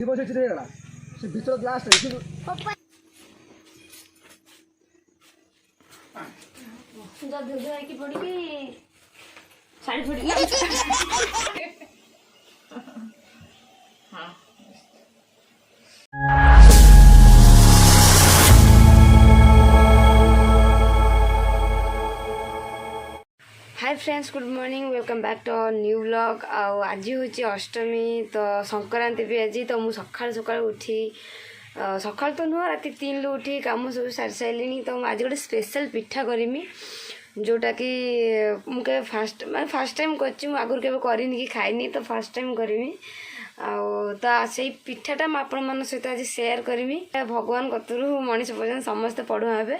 भीतर ग्लास साड़ी फुट hi friends, good morning, welcome back to our new vlog. आज हूँ अष्टमी तो संक्रांति भी आज तो मुझे सकाल सकाल उठी सकाल तो नुह राति 3 रु उठी काम सब सारी सारे तो आज गोटे स्पेशल पिठा करमी जोटा कि मुझे फास्ट टाइम कर आगुरी के करनी कि खाइनी तो फास्ट टाइम करमी तो से पिठाटा आपण मान सहित आज सेयार करमी। भगवान कतरू मनीष पर्यटन समस्ते पढ़ुआ हे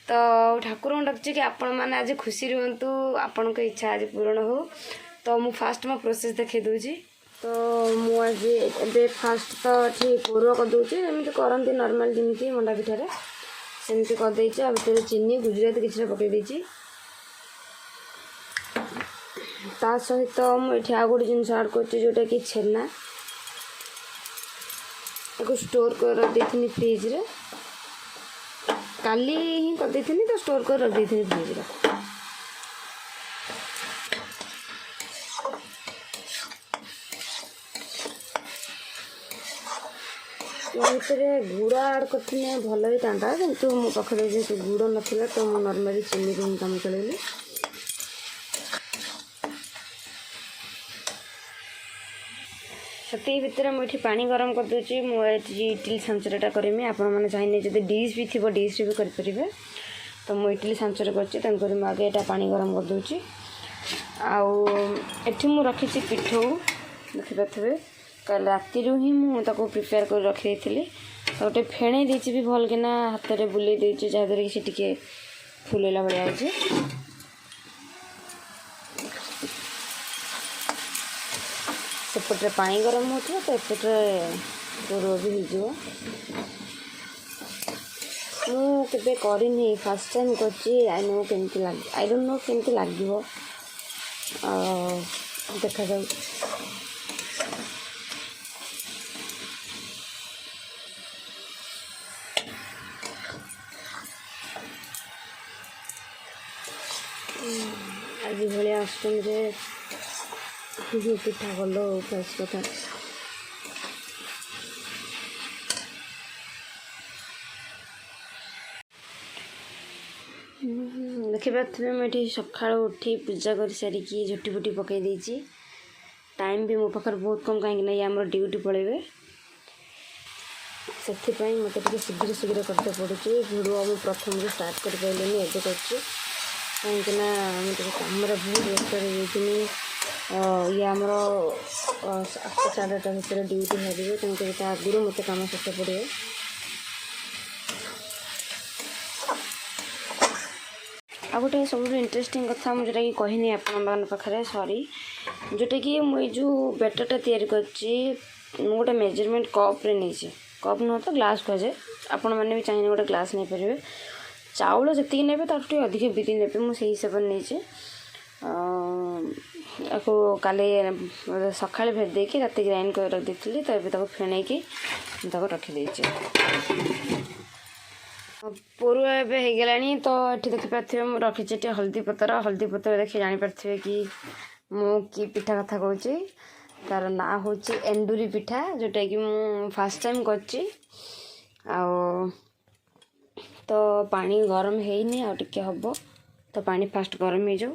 तो ठाकुर डाकुची कि आपण मैंने आज खुशी रुहतु आपण इच्छा आज पूरण हो। तो मु फास्ट मो प्रोसेस देखे दूची तो मुझे फास्ट तो ठीक पूर्व करदे जमी करती नॉर्मल जमी मंडा पिठारे सेमती करदे भितर चीनी गुजराती किसी पकई ता सहित मुझे आ गोटे जिन आड कर जोटा कि छेना एक स्टोर कर रखी फ्रिज रे काली ही करदे तो स्टोर कर रख दी फ्रिज रे। भितर गुड़ आड कर भल ही था कि मो पाखे जेहतु गुड़ नाला तो मुझे नॉर्मली चीनी को कम चलैली। से भितर मुझे पानी गरम कर दूची मुझे इडली सांचरटा करमी आपण मैंने चाहिए जब डिश भी थी डिश भी करें तो मुझे इडली सांचर कर आगे यहाँ पानी गरम कर दूची आठी मु रखी पिठू देखिपे कल राति ही मुझे प्रिपेयर कर रखी थी तो गोटे फेणे देती भी भल किना हाथ में बुले देती जहाँद्वारा कि सी फुलेला भाया होची। सेपटे पानी गरम होता तो एपटे पूर्व भी हो मुझे करनी फास्ट टाइम कर आई नो केमती लगे आई डोंट नो केमती लगे देखा जाऊ। आज भाया अष्टमी पिठा कल फास्ट कथा देखिए मुझे सका उठी पूजा कर सारिकी झुटी फुटी पकई देती टाइम भी मो पाखे बहुत कम कहीं आम ड्यूटी पड़े से मत शीघ्र शीघ्र करते पड़ुची भिडियो मुझे प्रथम स्टार्ट कर पारे एवं कहीं मुझे कम बहुत व्यस्त रही ये आमर 8 साढ़े 8 भितर ड्यूटी हारे तेणुकर आगुरी मत कम शेष पड़े। आ गोटे सब इंटरेस्टिंग कथा मुझे कि कहनी आपण पाखे सॉरी जोटा कि मुझे जो बैटरटा तैयारी कर गोटे मेजरमेंट कप रे नहीं कप नुह तो ग्लास कहुए आपण मैंने भी चाहिए गोटे ग्लास नहीं पारे चाउल जी ने अधिक बिरी ने मुझे हिसाब से नहीं आपको काले सका भेज देकी राति ग्राइंड कर रख दी तो ये फेण की रखी पुरुआ एवं तो ये देखिपे रखी हल्दी पतर देखिए जापारे कि मु पिठा कथा कहूँ तार ना हूँ एंडुरी पिठा जोटा कि मु फास्ट टाइम कर तो पानी गरम है आगे हम तो पानी फास्ट गरम हो जाऊ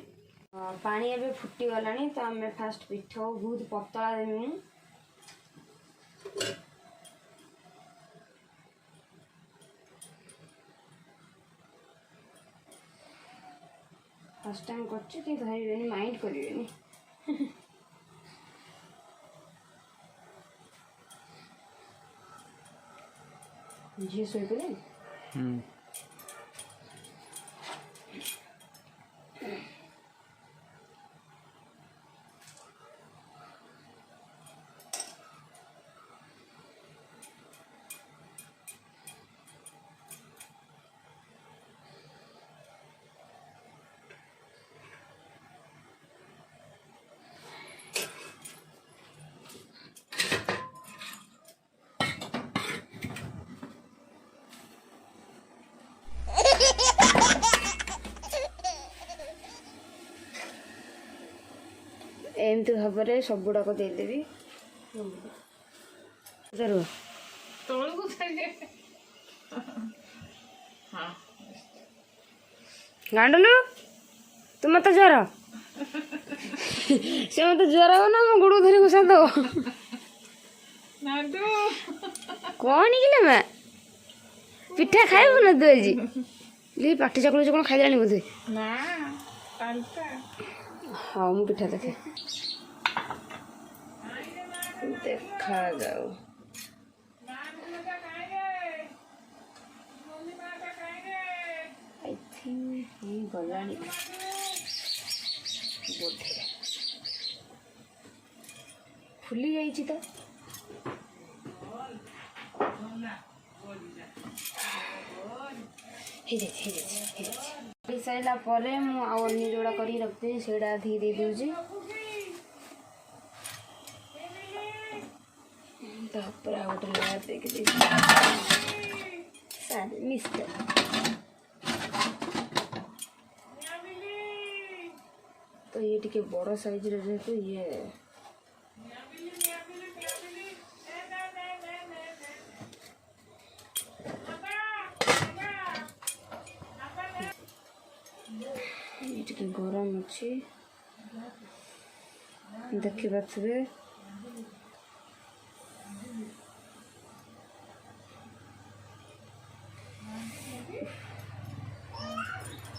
पानी एवं फुटी गलानी तो आम फास्ट पिठ बहुत पतला देमी फर्स्ट टाइम कर धरवे माइंड करें झी शोपे एमती भाव में सब गुड़ाक देदेवी गांडलू तू मत ज्वर से मत ज्वर हो ना मो गुड़ धरी घुसा दो कौन निकले मैं पिठा खाइबु ना तू आज ली पाटी चकल कौन खाई बोधे हाँ मु पिठा देखे देखा जाओ आई थिंक ये गलानी बोधे फुली जाइए तो सारा पर मुझे जोड़ा कर रखते से धी दे दूसरी गोटे लेयर देखिए मिस्टर तो ये टिके बड़ साइज जेहेतु ये गरम अच्छी देखी पारे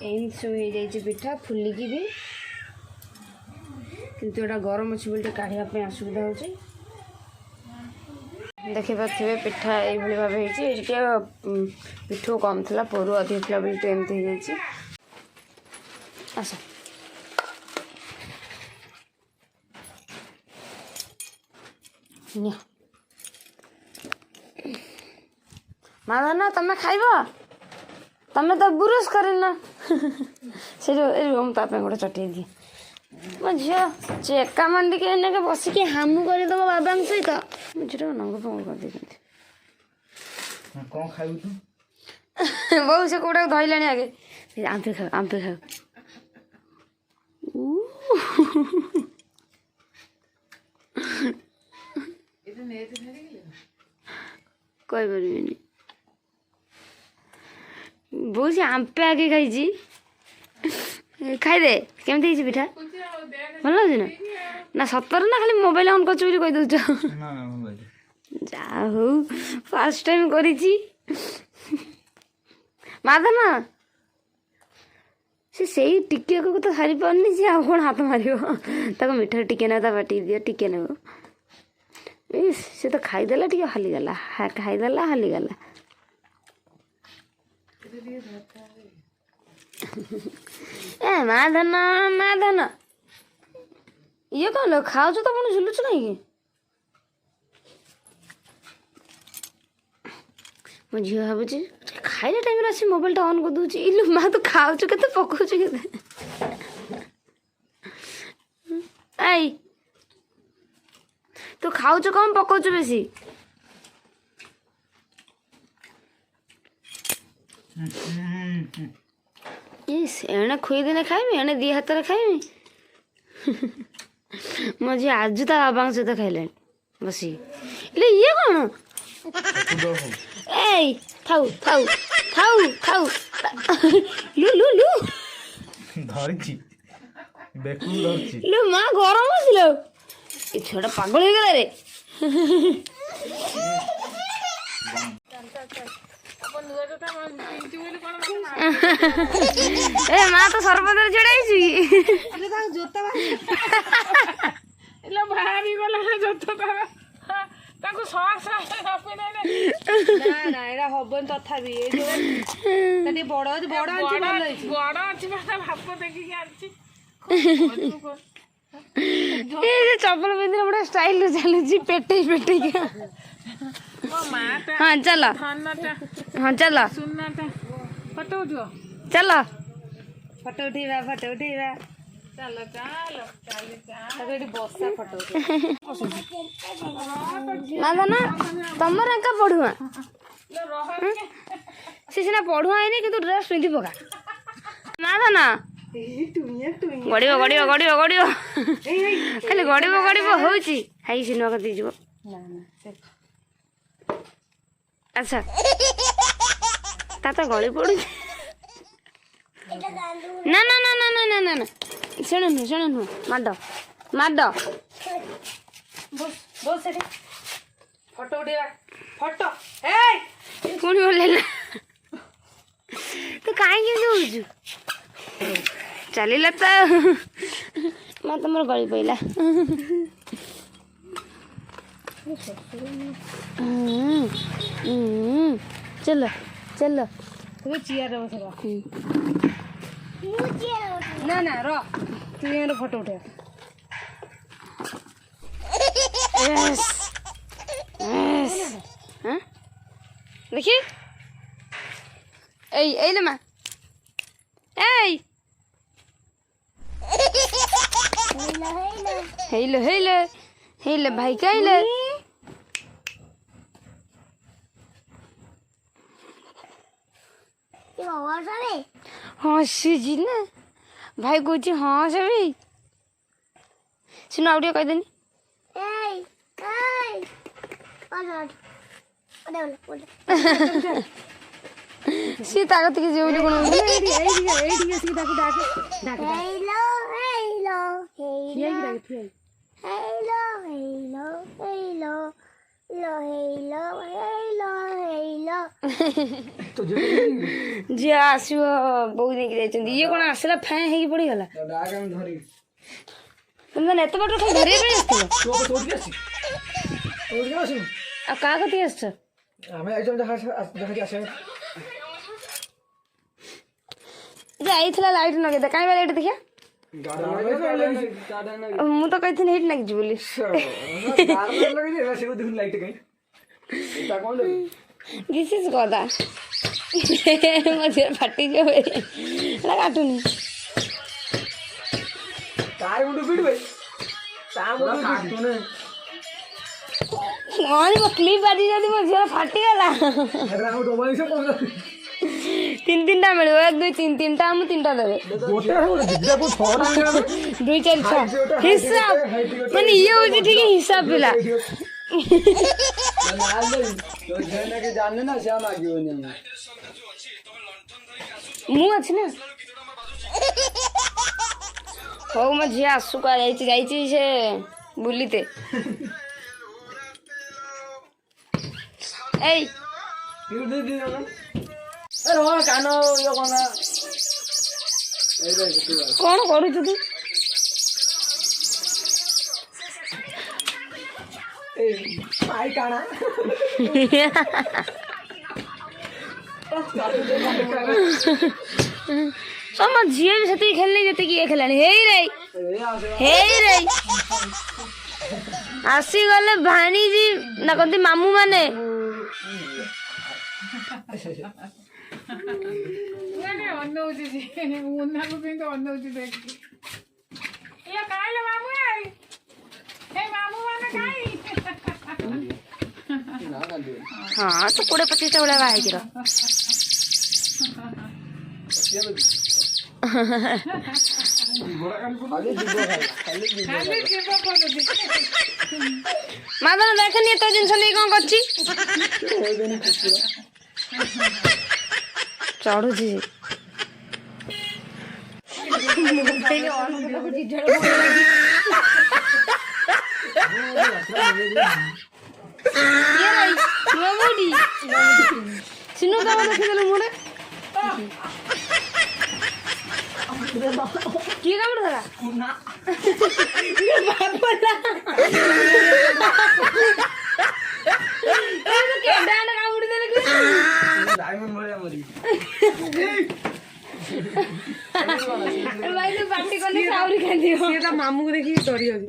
एम सब हो जाए पिठा फुलिकी भी किंतु एटा गरम अच्छी बोली काढ़ापी असुविधा हो देखी पारे पिठा ये भाव पिठू कम था पुरु अधिक था बोली एमती हो जाए आस माधना तमें खाइब तमें तो बुरुस करना से ताप गोटे चटे दिए मो झील चेका मंदी के बसिक हामु करदेव बाबा सहित मुझे नंग फंग कर बहु से कौटा धरला आगे आंपे खाओ कही पारि बहुत से आंपे आगे खाई खाईदे केमती पिठा भल लगे ना ना सतर ना खाली मोबाइल ऑन कर कही दौच जा हो फर्स्ट टाइम करी माधना से टिके को तो सारी पारनी सी आ कौन हाथ मार मीठा टिके ना बाटी दियो टिके ना से तो खाईदेला टे हालीगला खाईदेला हालीगला ए माधना माधना ये कौन लो खाओ तो कौन झुलुच नहीं मो झील भावी खाइले टाइम आसी मोबाइल ऑन कर दूची इलु माँ तू खाऊ के पकाऊ के आई तू खाऊ कम पकाऊ बेसी एने खुई दिने खाइमी एने दी हाथ खाइमी मो झी आज ता बाबा सहित खाइले बसी ये कौन ए थाऊ थाऊ थाऊ थाऊ लु लु लु धरछि बेकु धरछि लु मां गरम आसिलो ए छोटा पागल हो गेला रे ए मां तो सरपंच छड़ाइछि अरे ता जोता एला भारी गला जोता ताको सॉस आपे ना ना एरा हबन तथाबी ए जो तनी बड़ अछि भल अछि बड़ अछि माता भाप देखि के आछि ए जे चप्पल पिंदी बड़ा स्टाइल चलु जी पेटे के ओ माता हां चलो हां चलो सुननाटा फोटो उठो चलो फोटो उठीबा चलो चलो चलो चलो बसा फोटो ना ना तमर अंका पढ़ुआ से सीना पढ़ुआ है कि ड्रेस पिंधि पका ना ना ଗଡ଼ିବ ଗଡ଼ିବ ଗଡ଼ିବ ଗଡ଼ିବ ଖାଲି ଗଡ଼ିବ ଗଡ଼ିବ ହଉଛି ହାଇ ସିନେମା କତି ଯିବ ଆଚ୍ଛା ତା ତ ଗଳି ପଡୁଛି ନା ନା ନା ନା ନା ନା ନା ନା ଶୁଣ ନୁହଁ ମାଡ଼ ମାଡ଼ ଫଟୋ ଉଠେଇବା ଫଟୋ ପୁଣି ଓହ୍ଲେଇଲା ତୁ କାହିଁକି ଦଉଛୁ ଚାଲିଲା ତ ମା ତମର ଗଳି ପଇଲା ଚାଲ ଚାଲ ତୁ ଚିଆରରେ ବସ ନା ନା ର ତୁ ଫଟୋ ଉଠେଇବା দেখি এই এইলে মা এই হেইলে হেইলে হেইলে ভাই কাইলে ହସିଛି ନା ଭାଇ କହୁଛି ହଁ ସେବି ଶୁଣ ଆଉ ଟିକେ କହିଦେନି ସିଏ ତା କତିକି ଯିବ ବୋଲି କଣ ଝିଅ ଆସିବ ବୋଉ ନେଇକି ଯାଇଛନ୍ତି ଇଏ କଣ ଆସିଲା ଫ୍ୟାଁ ହେଇକି ପଡିଗଲା ତମେ ଏତେ ବାଟ ଖାଲି ଧରିବା ପାଇଁ ଆସିଥିଲ ଆଉ କାହା କତିକି ଆସିଛ ଯାଇଥିଲା ଲାଇଟ୍ ଲଗେଇଦେ କାଇଁ ଲାଇଟ୍ ଦେଖିଆ ମୁଁ ତ କହିଥିଲି ହେଇଠି ଲାଗିଛି ବୋଲି ଦିସ୍ ଇଜ୍ ଗଦା ମୋ ଝିଅ ଫାଟିଯିବ ହେଲା କାଟୁନି କ୍ଲିପ୍ ବାଜି ଯଦି ମୋ ଝିଅ ଫାଟିଗଲା ତିନିଟା ମିଳିବ 1 2 3 ତିନିଟା ଆମକୁ ତିନିଟା ଦେବେ 2 4 6 ହିସାବ ମାନେ ଇଏ ହଉଛି ଠିକ ହିସାବ ପିଲା ମୁଁ ଅଛି ନା ହଉ ମୋ ଝିଅ ଆସୁ କୁହା ଯାଇଛି ସେ ବୁଲିତେ ଏଇ କଣ କରୁଛୁ ତୁ ତମ ଝିଅ ବି ସେତିକି ଖେଳିନି ଯେତିକି ଇଏ ଖେଳାଣି ହେଇ ରେ ଆସିଗଲେ ଭାଣିଜି ନା କହନ୍ତି ମାମୁଁ ମାନେ ହଁ ତୁ 20-25ଟା ଭଳିଆ ବାହା ହେଇକି ମାଦନ ଦେଖନି ଏତ ଜିନିଷ ନେଇ କଣ କରୁଛି ଚଢୁଛି ସିନୁ ତ ଦେଖିଦେଲୁ ମୁହଁରେ କିଏ କାମୁଡ଼ି ଦେଲା କାମୁଡ଼ି ଦେଲେ ପାଟି କଲେ ଆହୁରି ଖାଇଦିଅ ମାମୁକୁ ଦେଖିକି ଡରି ଯାଉଛି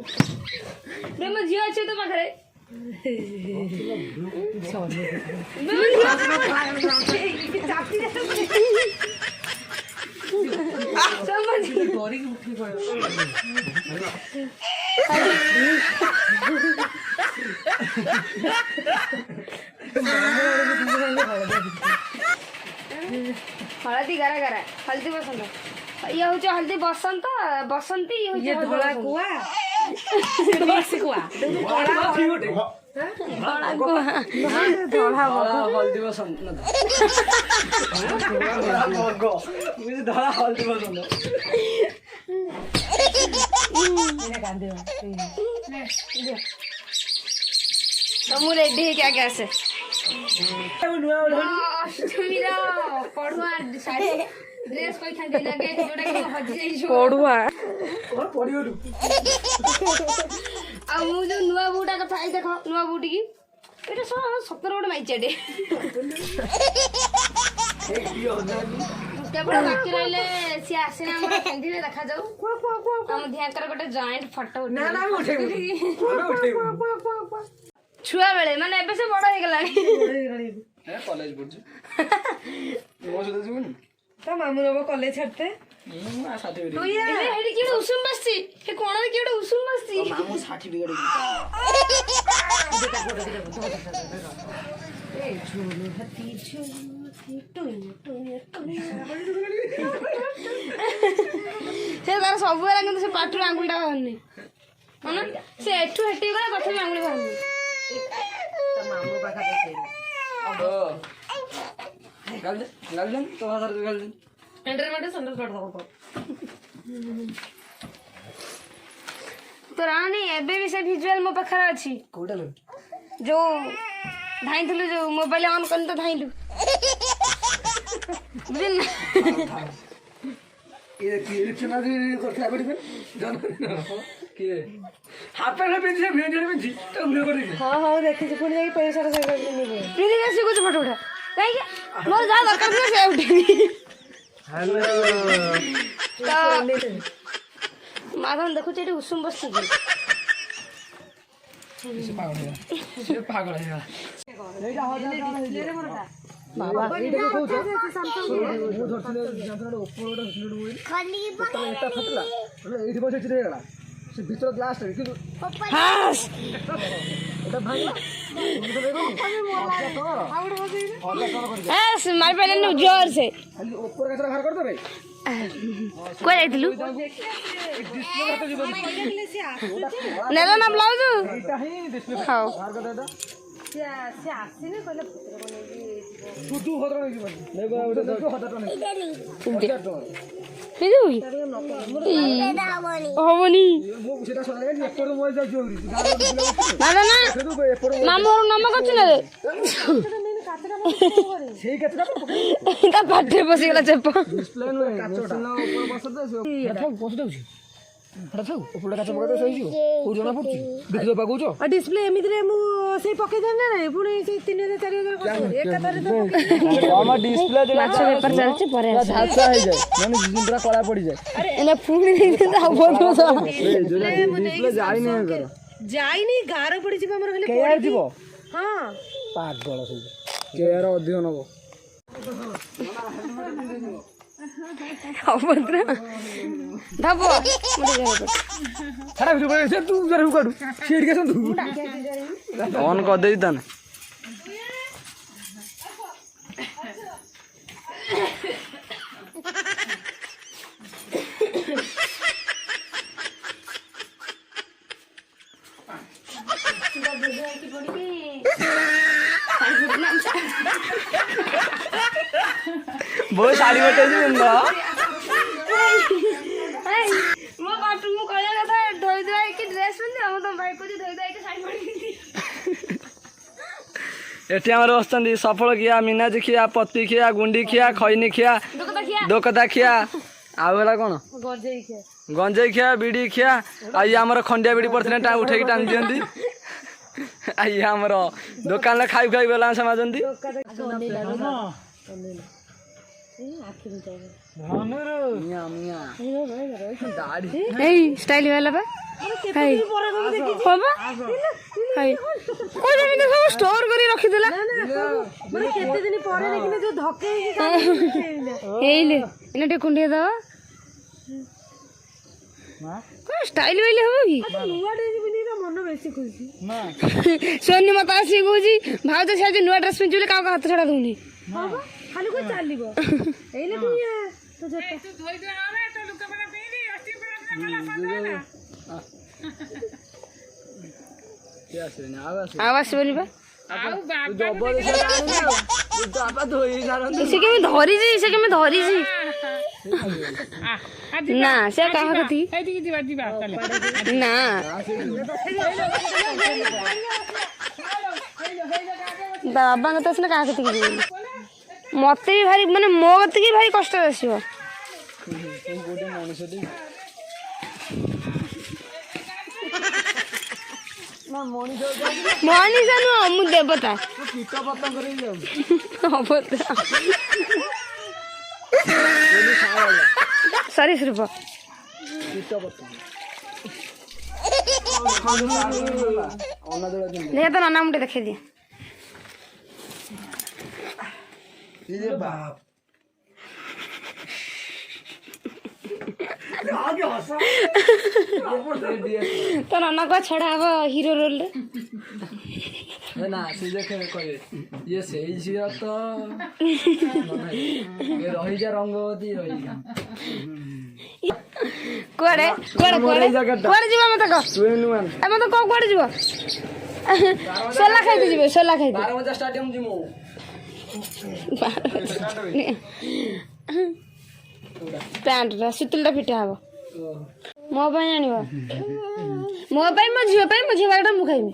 ମୋ ଝିଅ ଅଛି ତୋ ପାଖରେ हळदी गरा गरा हल्दी पसंद ये हूँ हल्दी बसंत बसंती ये धला कुआ मिक्स कुआ धला कुआ धला हल्दी बसंत धला हल्दी बसंत तो मु रेडी है क्या कैसे अष्टमी पढ़ुआ शाढ़ी ड्रेस कोई खांदे लगे जोटा कि हजि जाई पड़ुआ आ मु जो नुआ बूटा कथा आई देखो नुआ बूटी की एटा सतर गोटे माइचाटे केवल बाकी रहिले सी आसे ना हमर केंदिले देखा जाऊ हम ध्यानकर गोटे जॉइंट फोटो ना ना उठे छुआ बेले माने एबे से बड़ हो गलानी कॉलेज पढ़छु मो सदा जीवन तो मामू रो कॉलेज छाड़ते सर्टिफिकेट तो ये हेडी की उसूम बसती हे कोण की उसूम बसती मामू सर्टिफिकेट से तार सब बेला কিন্তু से पाटू आंगुलटा बाहरनी माने से एठू हेटी गला कथा भी आंगुली बाहरनी मामू पाखा गाल तो हाथ गाल एंटर में संडस काट दो तो रानी एबे भी से विजुअल मो पाखरा अछि कोडा लो जो धाइथलु जो मोबाइल ऑन करन तो धाइलु बुझिन ये इलेक्शन आदि करथे आबडी में जन के हाफ पैंट पिंजी भेंजर पिंजी तो उन्हें कर देखी हां हां देखि पुनी जाई पैसा रे नहीं प्रीति कैसे कुछ फोटो उठा काहे के मोर जा दरकार से उठी हेलो तो माधवन देखो चेटी उसूम बसती से पागल है एटा हो जा बाबा एटा को कहू मु धरथिले जानथन ऊपर ओटा स्लिड होई खाली बने एटा फटला एठी बसे चिरे गला से भीतर ग्लास रे कि हास एटा भाई हास मार पहले न जोर से खाली ऊपर कचरा घर कर दो रे कोई जाइतलु डिस्प्ले करते जीवन नेलो ना ब्लाउज एटा ही डिस्प्ले हां घर कर दे से आसीने कहले तू हदर नहीं जीवन नहीं बा उठे तो हदर नहीं किदु होवनी मु सेटा सुना ले एपर मोबाइल जा जोरी ना ना ना मामू नाम कछु रे सेही कचरा ता पाटे बसी गला चेप डिस्प्ले नो काचोटा ऊपर बस दे एटा बस देउची फटा थाउ ऊपर काच पका दे सही को को जणा पड़ची देख दो पागुचो आ डिस्प्ले एमिति रे मु से पके देना रे पुणी से 3000 4000 खर्च एक तारे तो हम डिस्प्ले जो माछ पेपर चलछि परे झासा हो जाए माने जिंदरा कला पड़ी जाए एने फुणी नहीं ता बोलो तो डिस्प्ले जाई नहीं कर जाई नहीं गारो पड़ी जिबा हमर खाली के यार जीवो हां पागल से के यार अधिक नबो अभद्र धबो खड़ा वीडियो करे से तू जरा काढू शेड के तू ऑन कर दे दन बहुत साड़ी बटे ना मो बाटू मु कहले कथा धोई धोई के ड्रेस पिंदे हम तो भाई को धोई धोई के साड़ी पड़ी एटी हमर वस्तंदी सफल किया मीनाजी खिया पत्ती खिया गुंडी खिया खैनी खिया दो कथा खिया आवेला कोन गजई के गंजेई खिया बीड़ी खिया आई हमर खंडिया बीड़ी पड़थले टा उठे की टांग दियंदी आई हमर दुकान ले खाई खाई बेला समाजंदी ए स्टाइल वाला बा हाय बाबा हाय कोई भी सब स्टोर करी रखी देला माने केते दिन परे लेकिन जो धके एइले इने टे कुंडिया दवा कोई स्टाइल वाले हो की नुवा ड्रेस पिनी रा मन बेसी खुशी सोनी मत आसी गुजी भाउज से आज नुवा ड्रेस पिंचुले का हाथ छडा दूनी बाबा खाली कोई चालिबो एइले तू ଆଉ ଆସିବନି ବା ସେ କେମିତି ଧରିଛି ନା ସେ କାହା କତି ନା ବାବାଙ୍କ ତ ସିନା କାହା କତିକି ଯିବନି ମତେ ବି ଭାରି ମାନେ ମୋ କତିକି ଭାରି କଷ୍ଟ ଆସିବ ମଣିଷ ନୁହଁ ମୁଁ ଦେବତା ସରୀସୃପ ଦେଖ ତ ନନା ମୁଁ ଟିକେ ଦେଖେଇ ଦିଏ ତ ନନା को छड़ा हब हीरो रोल रे ना से देखे कहे ये सही झियो तो ये रही जा रंगवती रही कोड़े कोड़े कोड़े कोड़े जीवा मत को ए मत को कोड़े जीवा सोला खाई दे जीवे सोला खाई दे 12 बजे स्टेडियम जिमो पैंट रा सुतलटा फिटा हबो मो ପାଇଁ ଆଣିବ ମୋ ପାଇଁ ମୋ ଝିଅ ପାଇଁ ମୋ ଝିଅ ବାରଟା ମୁଁ ଖାଇବି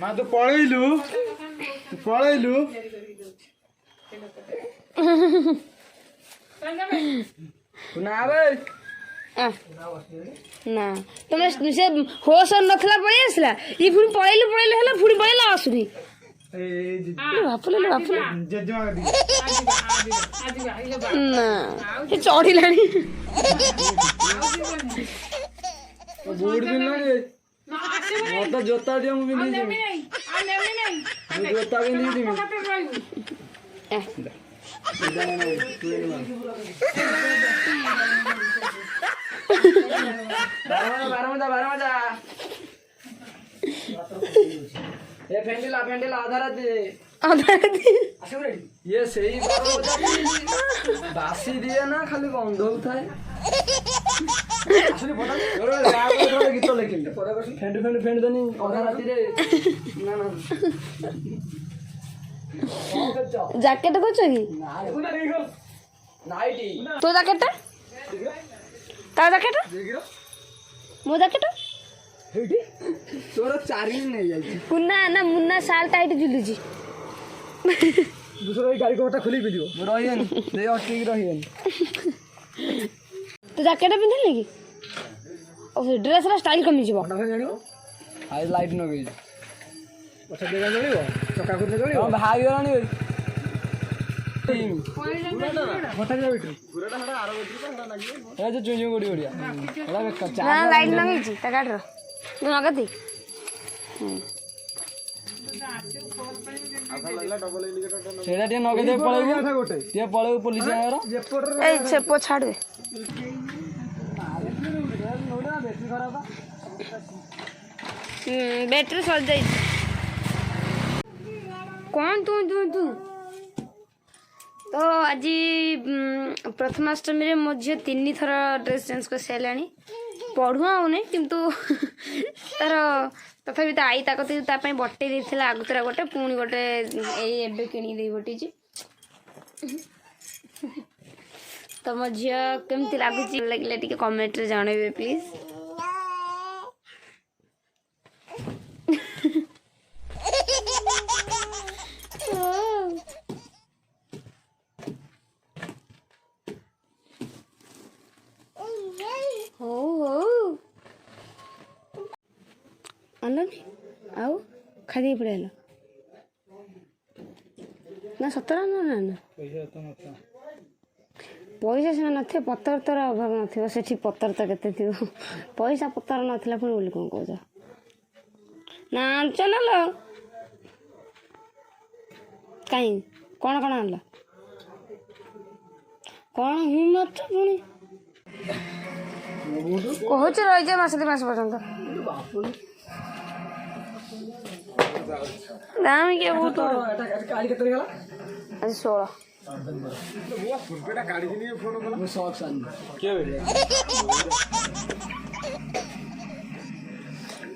ମା ତୁ ପଳେଇଲୁ ना बे ନା ତମେ ସେ ହୋସ ନଥିଲା ପଳେଇ ଆସିଲା ଇ ପୁଣି ପଳେଇଲୁ ହେଲା ପୁଣି ପଳେଇଲା ଆସୁନି ବାପୁଲେ ଜେଜେମା ନା ସେ ଚଢିଲାଣି बूट भी ना ये तो जोता दिया मुझे नहीं जोता भी नहीं दी बारह मजा ये फेंडिला आधार दे ये सही बासी दिए ना खाली गंध होता है गीत लेकिन फेंड देनी अधा राति रे ना जैकेट को चाहिए नाइटी तो जैकेट ता जैकेट मो जैकेट तोर चारी नहीं जाई मुन्ना ना मुन्ना साल टाइट झुलुजी दूसरा गाड़ी को बता खुली वीडियो रहियन दे अटकी रहियन तो जैकेट पिंधले की ओ ड्रेस रा स्टाइल कमी जीवो आज लाइट न गई अच्छा देगा जळिवो चका को जळिवो भाई रानी मोटा जा बिटू पुराटा हडा आरो बिटू हडा लागियो ए जो चुंजू गोडी गोडिया हडा चार ना लाइट न गई ता गाड़ रो न लगती सेडा टे नगे दे पळेबो गोटे ते पळेबो पुलिस आरो ए छेपो छाड़ दे बैटरी खराब बैटरी सज जाई कौन तू तो आज प्रथमाष्टमी रे मो झील 3 थर ड्रेस चेंज कर सारे पढ़ुआ होने किंतु तार तथापि तो आई ताकत बटे देता आगुतरा गोटे पुणी गोटे ये किणी बटी तो मो झी केमती लगुच लगे टे कमेंट रे जनइबे प्लीज आनी आउ खादी पड़े ना सतरा ना पैसा सीना न पतर तर अभाव न से पतर तो के पैसा पतर नाला पुणी बोली कौन कौच ना आंच ना लो कहीं कौन कौन आन कौन हूँ मत पुणी कहूँ रही जाए मस 2 मास पर्यंत दाम क्या बहुत आज 16 ମୁଁ ସକ୍ସ ଆଣିବି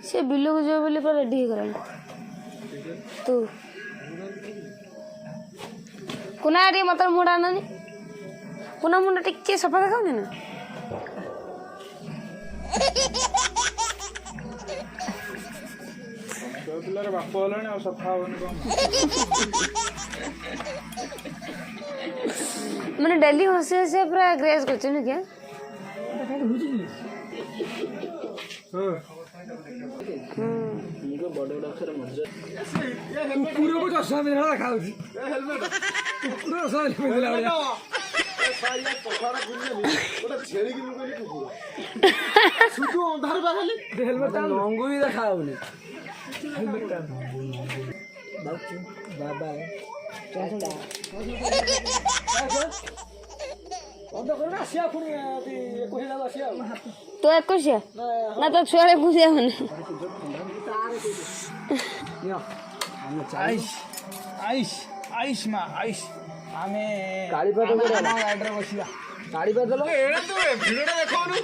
ସେ ବିଲକୁ ଯିବ ବୋଲି ପୁରା ରେଡି ହେଇଗଲାଣି ତୁ କୁନା ଟିକେ ମତେ ମୁଣ୍ଡ ଆଣନି କୁନା ମୁଣ୍ଡ ଟିକେ ସଫା ଦେଖାଉନି ନା ପିଲାର ବାପ ହେଲାଣି ଆଉ ସଫା ହବନି କଣ ମାନେ ଡେଲି ହସି ହସି ପୁରା ଗ୍ରେସ୍ କରୁଛନ୍ତି क्या କୁକୁରକୁ ଚଷମା ପିନ୍ଧିଲା ଦେଖା ହଉଛି କୁକୁର ଚଷମା ପିନ୍ଧିଲା ଭଳିଆ ଲଙ୍ଗୁ ବି ଦେଖା ହଉନି तो 21 ना तो छुआ 21 होने ଆଇସ୍ ଆଇସ୍ ଆଇସ୍ ମା ଆଇସ୍ ଆମେ କାଳିପାଦ ଗାଡ଼ିରେ ବସିବା କାଳିପାଦ ଭିଡ଼ିଓଟା ଦେଖାଉନୁ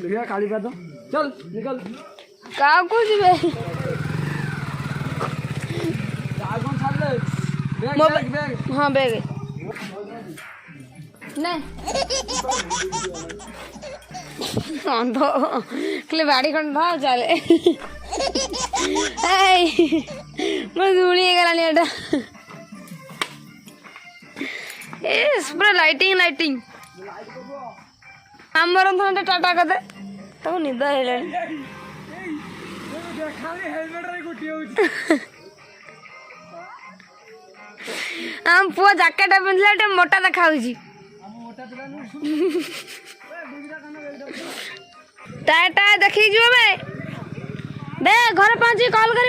ଦେଖିବା କାଳିପାଦ ଚଲ ନିକଲ का को जिबे କଣ ଛାଡ଼ିଲେ ବ୍ୟାଗ हाँ बैग नहीं अंध क्ले बाड़ी खंड भाव चले मैं धूली गलानी एटा ए पूरा लाइटिंग लाइटिंग हमर थंडे टाटा कदे तो निदा हेलानी हम पुआ जैकेट पिंधला मोटा देखा टायर टायर देखी जो बे घर पहुंची कॉल कर